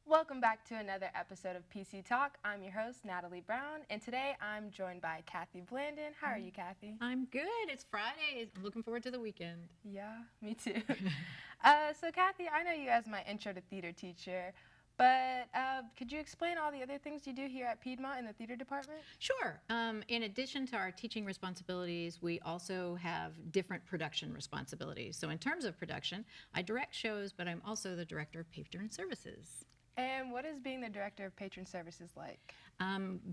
Welcome back to another episode of PC Talk. I'm your host, Natalie Brown, and today I'm joined by Kathy Blandin. How are you, Kathy? I'm good. It's Friday. I'm looking forward to the weekend. Yeah, me too. So, Kathy, I know you as my intro to theater teacher, but could you explain all the other things you do here at Piedmont in the theater department? Sure. In addition to our teaching responsibilities, we also have different production responsibilities. So in terms of production, I direct shows, but I'm also the director of patron services. And what is being the director of patron services like?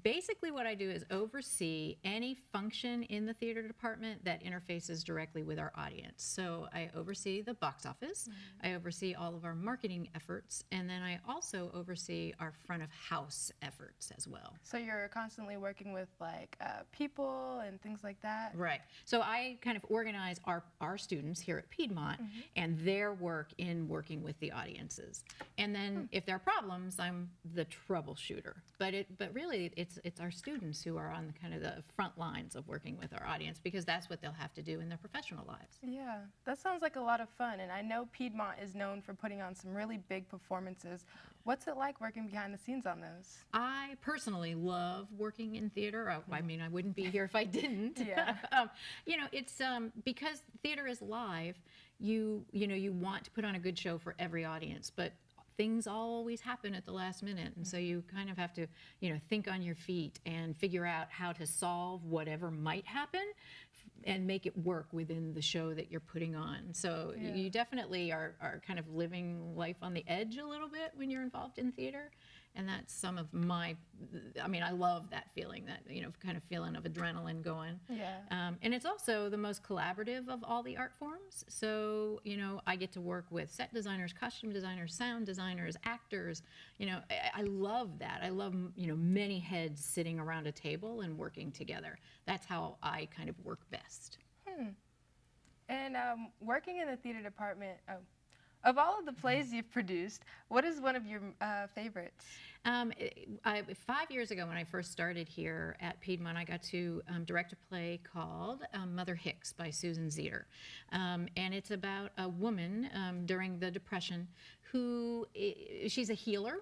Basically what I do is oversee any function in the theater department that interfaces directly with our audience. So I oversee the box office, I oversee all of our marketing efforts, and then I also oversee our front of house efforts as well. So you're constantly working with like people and things like that? Right. So I kind of organize our students here at Piedmont and their work in working with the audiences. And then if there are problems, I'm the troubleshooter. But really, it's our students who are on the kind of the front lines of working with our audience, because that's what they'll have to do in their professional lives. Yeah, that sounds like a lot of fun. And I know Piedmont is known for putting on some really big performances. What's it like working behind the scenes on those? I personally love working in theater. I mean, I wouldn't be here if I didn't. Yeah. You know, it's because theater is live. You want to put on a good show for every audience, but things always happen at the last minute, and so you kind of have to, think on your feet and figure out how to solve whatever might happen and make it work within the show that you're putting on. So you definitely are kind of living life on the edge a little bit when you're involved in theater. And that's some of I love that feeling, that, kind of feeling of adrenaline going. Yeah. And it's also the most collaborative of all the art forms. So, I get to work with set designers, costume designers, sound designers, actors. I love that. I love, many heads sitting around a table and working together. That's how I kind of work best. And working in the theater department, of all of the plays you've produced, what is one of your favorites? 5 years ago, when I first started here at Piedmont, I got to direct a play called Mother Hicks by Susan Zeter. And it's about a woman during the Depression who, she's a healer.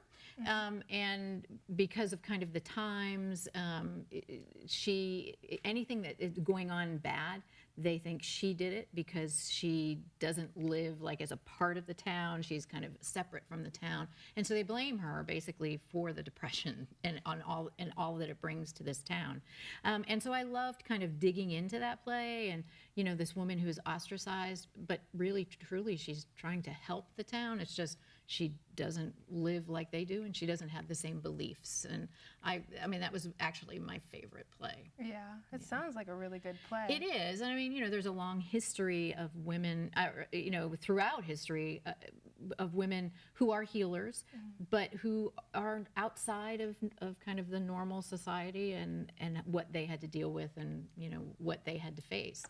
And because of kind of the times, anything that is going on bad, they think she did it because she doesn't live like as a part of the town. She's kind of separate from the town. And so they blame her basically for the Depression and all that it brings to this town. And so I loved kind of digging into that play, and this woman who is ostracized, but really truly she's trying to help the town. It's just she doesn't live like they do, and she doesn't have the same beliefs. And I mean, that was actually my favorite play. Yeah, it sounds like a really good play. It is. And I mean, there's a long history of women, throughout history, of women who are healers, but who are outside of kind of the normal society and what they had to deal with, and, what they had to face.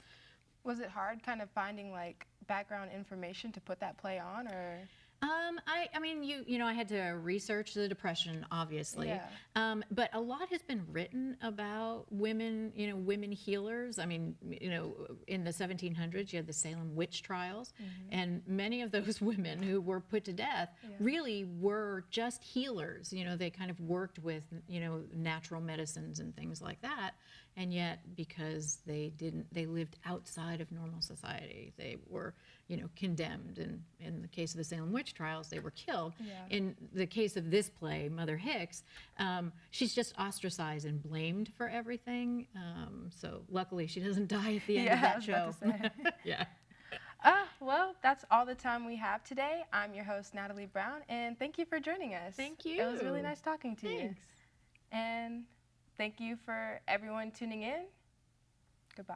Was it hard kind of finding like background information to put that play on, or? I mean, I had to research the Depression, obviously. Yeah. But a lot has been written about women, women healers. I mean, in the 1700s, you had the Salem witch trials, and many of those women who were put to death really were just healers. They kind of worked with, natural medicines and things like that. And yet, because they lived outside of normal society, they were, condemned. And in the case of the Salem witch trials, they were killed. Yeah. In the case of this play, Mother Hicks, she's just ostracized and blamed for everything. So luckily, she doesn't die at the end of that show. I was about to say. Yeah. Well, that's all the time we have today. I'm your host, Natalie Brown, and thank you for joining us. Thank you. It was really nice talking to you. Thanks. And thank you for everyone tuning in. Goodbye.